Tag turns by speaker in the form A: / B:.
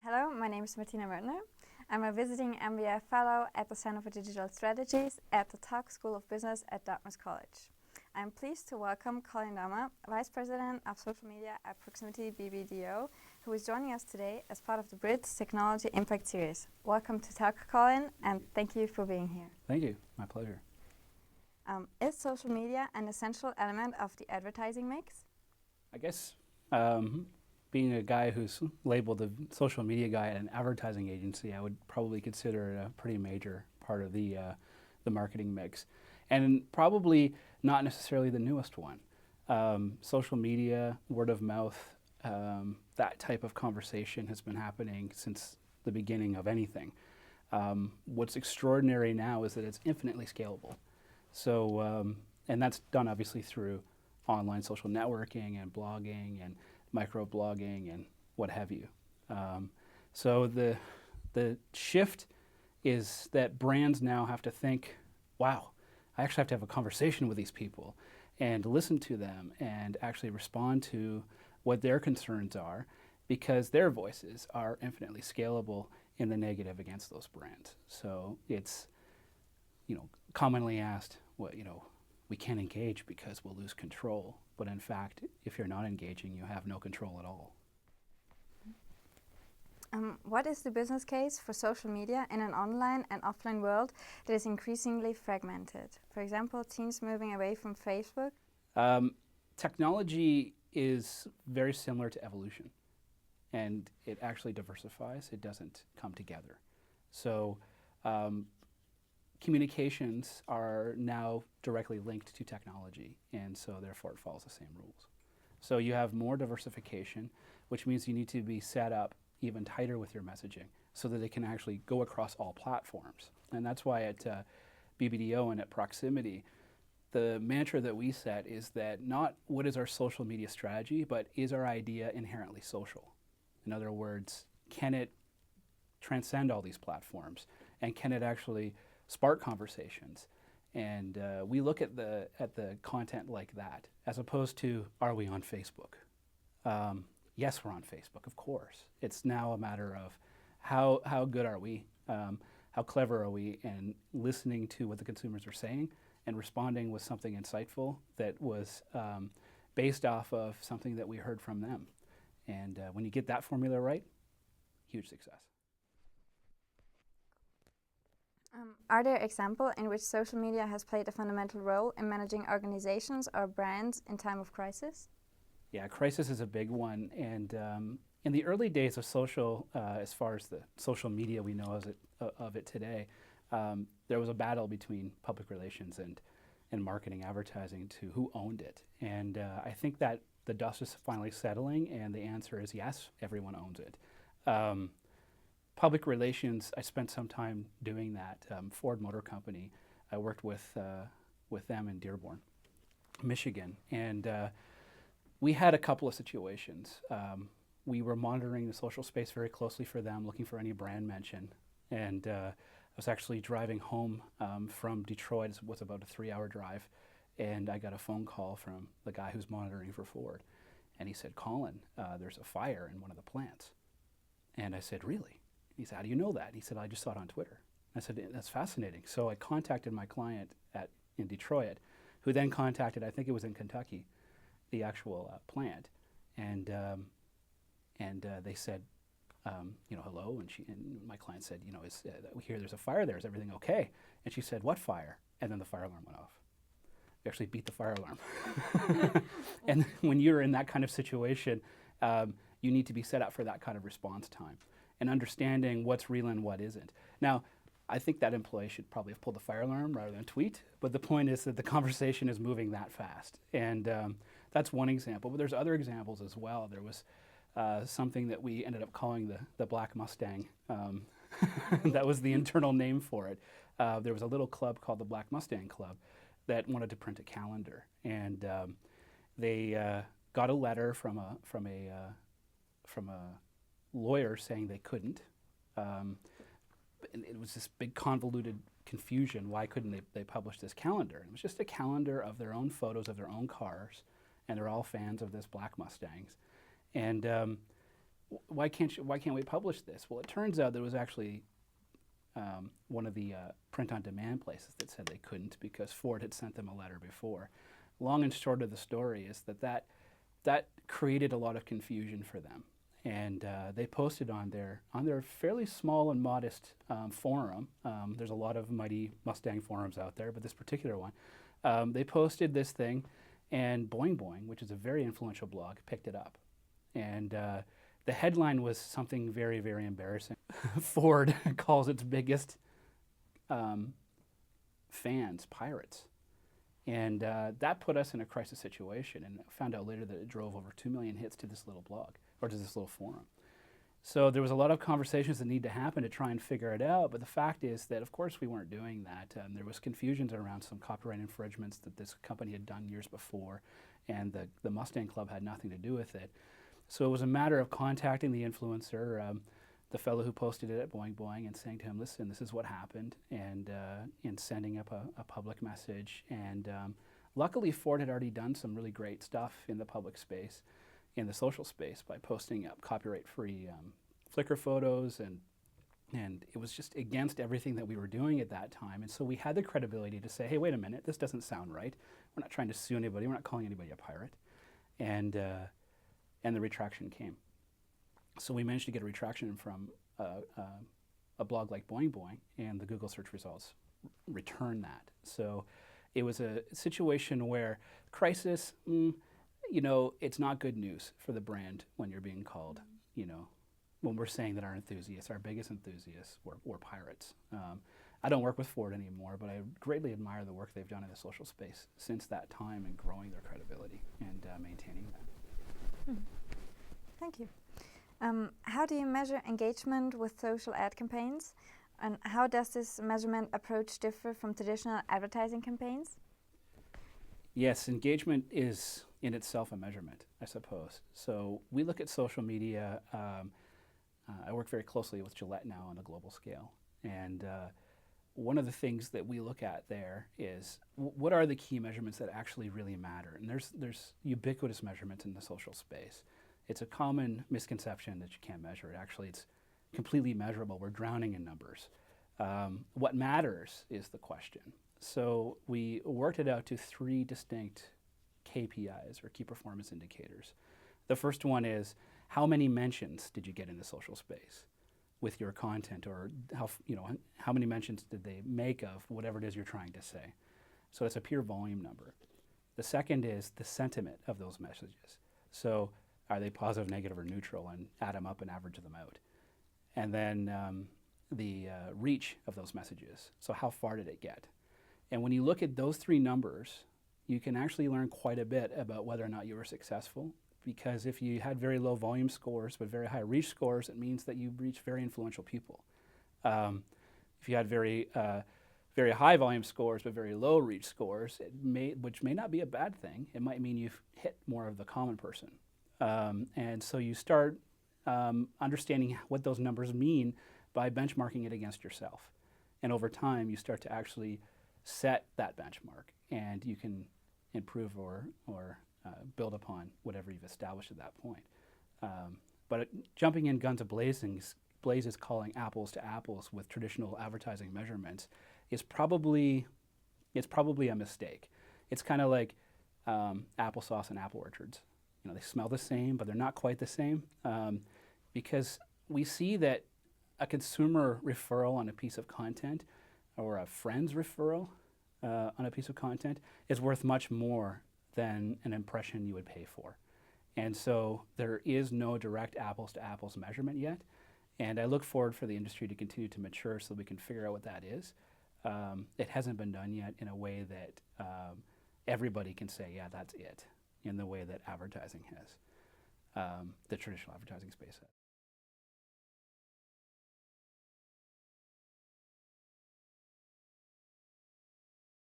A: Hello, my name is Martina Mörtner. I'm a visiting MBA fellow at the Center for Digital Strategies at the Tuck School of Business at Dartmouth College. I'm pleased to welcome Collin Douma, Vice President of Social Media at Proximity BBDO, who is joining us today as part of the BRITS Technology Impact Series. Welcome to Tuck, Collin, and thank you for being here.
B: Thank you. My pleasure.
A: Is social media an essential element of the advertising mix?
B: I guess being a guy who's labeled a social media guy at an advertising agency, I would probably consider it a pretty major part of the marketing mix, and probably not necessarily the newest one. Social media, word of mouth, that type of conversation has been happening since the beginning of anything. What's extraordinary now is that it's infinitely scalable. So, and that's done obviously through online social networking and blogging and microblogging and what have you. So the shift is that brands now have to think, wow, I actually have to have a conversation with these people and listen to them and actually respond to what their concerns are, because their voices are infinitely scalable in the negative against those brands. So it's, commonly asked, we can't engage because we'll lose control. But in fact, if you're not engaging, you have no control at all.
A: What is the business case for social media in an online and offline world that is increasingly fragmented? For example, teens moving away from Facebook?
B: Technology is very similar to evolution, and it actually diversifies. It doesn't come together. So communications are now directly linked to technology, and so therefore it follows the same rules. So you have more diversification, which means you need to be set up even tighter with your messaging so that it can actually go across all platforms. And that's why at BBDO and at Proximity, the mantra that we set is that not what is our social media strategy, but is our idea inherently social? In other words, can it transcend all these platforms, and can it actually spark conversations? And we look at the content like that, as opposed to, are we on Facebook? Yes, we're on Facebook, of course. It's now a matter of how good are we, how clever are we, and listening to what the consumers are saying and responding with something insightful that was based off of something that we heard from them. And when you get that formula right, huge success.
A: Are there examples in which social media has played a fundamental role in managing organizations or brands in time of crisis?
B: Yeah, crisis is a big one. And in the early days of social, as far as the social media we know of it today, there was a battle between public relations and marketing advertising to who owned it. And I think that the dust is finally settling, and the answer is yes, everyone owns it. Public relations, I spent some time doing that. Ford Motor Company, I worked with them in Dearborn, Michigan, and we had a couple of situations. We were monitoring the social space very closely for them, looking for any brand mention, and I was actually driving home from Detroit. It was about a 3-hour drive, and I got a phone call from the guy who's monitoring for Ford, and he said, "Collin, there's a fire in one of the plants." And I said, "Really?" He said, "How do you know that?" He said, "I just saw it on Twitter." I said, "That's fascinating." So I contacted my client in Detroit, who then contacted, I think it was in Kentucky, the actual plant, and they said, hello, and my client said, we hear there's a fire there. Is everything okay? And she said, "What fire?" And then the fire alarm went off. We actually beat the fire alarm. And when you're in that kind of situation, you need to be set up for that kind of response time and understanding what's real and what isn't. Now, I think that employee should probably have pulled the fire alarm rather than tweet, but the point is that the conversation is moving that fast. And that's one example, but there's other examples as well. There was something that we ended up calling the Black Mustang. That was the internal name for it. There was a little club called the Black Mustang Club that wanted to print a calendar, and they got a letter from a lawyer saying they couldn't. And it was this big convoluted confusion. Why couldn't they publish this calendar? And it was just a calendar of their own photos of their own cars, and they're all fans of this Black Mustangs. And why can't we publish this? Well, it turns out there was actually one of the print-on-demand places that said they couldn't because Ford had sent them a letter before. Long and short of the story is that created a lot of confusion for them, and they posted on their fairly small and modest forum. There's a lot of Mighty Mustang forums out there, but this particular one, they posted this thing, and Boing Boing, which is a very influential blog, picked it up, and the headline was something very, very embarrassing. Ford calls its biggest fans pirates. And that put us in a crisis situation, and I found out later that it drove over 2 million hits to this little blog, or to this little forum. So there was a lot of conversations that need to happen to try and figure it out, but the fact is that, of course, we weren't doing that. There was confusions around some copyright infringements that this company had done years before, and the Mustang Club had nothing to do with it. So it was a matter of contacting the influencer, the fellow who posted it at Boing Boing, and saying to him, listen, this is what happened, and sending up a public message. And luckily, Ford had already done some really great stuff in the public space, in the social space, by posting up copyright-free Flickr photos, and it was just against everything that we were doing at that time. And so we had the credibility to say, hey, wait a minute, this doesn't sound right. We're not trying to sue anybody. We're not calling anybody a pirate. And the retraction came. So we managed to get a retraction from a blog like Boing Boing, and the Google search results returned that. So it was a situation where crisis, you know, it's not good news for the brand when you're being called, you know, when we're saying that our enthusiasts, our biggest enthusiasts, were pirates. I don't work with Ford anymore, but I greatly admire the work they've done in the social space since that time and growing their credibility and maintaining that.
A: Thank you. How do you measure engagement with social ad campaigns? And how does this measurement approach differ from traditional advertising campaigns?
B: Yes, engagement is in itself a measurement, I suppose. So we look at social media. I work very closely with Gillette now on a global scale. And one of the things that we look at there is what are the key measurements that actually really matter? And there's ubiquitous measurements in the social space. It's a common misconception that you can't measure it. Actually, it's completely measurable. We're drowning in numbers. What matters is the question. So we worked it out to 3 distinct KPIs, or key performance indicators. The first one is, how many mentions did you get in the social space with your content, or how many mentions did they make of whatever it is you're trying to say? So it's a pure volume number. The second is the sentiment of those messages. So are they positive, negative, or neutral, and add them up and average them out. And then the reach of those messages. So how far did it get? And when you look at those 3 numbers, you can actually learn quite a bit about whether or not you were successful. Because if you had very low volume scores but very high reach scores, it means that you reached very influential people. If you had very high volume scores but very low reach scores, which may not be a bad thing, it might mean you've hit more of the common person. And so you start understanding what those numbers mean by benchmarking it against yourself. And over time, you start to actually set that benchmark, and you can improve or build upon whatever you've established at that point. But jumping in guns blazes calling apples to apples with traditional advertising measurements is probably a mistake. It's kind of like applesauce and apple orchards. You know, they smell the same, but they're not quite the same, because we see that a consumer referral on a piece of content, or a friend's referral on a piece of content, is worth much more than an impression you would pay for. And so there is no direct apples to apples measurement yet. And I look forward for the industry to continue to mature so we can figure out what that is. It hasn't been done yet in a way that everybody can say, yeah, that's it, in the way that advertising has, the traditional advertising space has.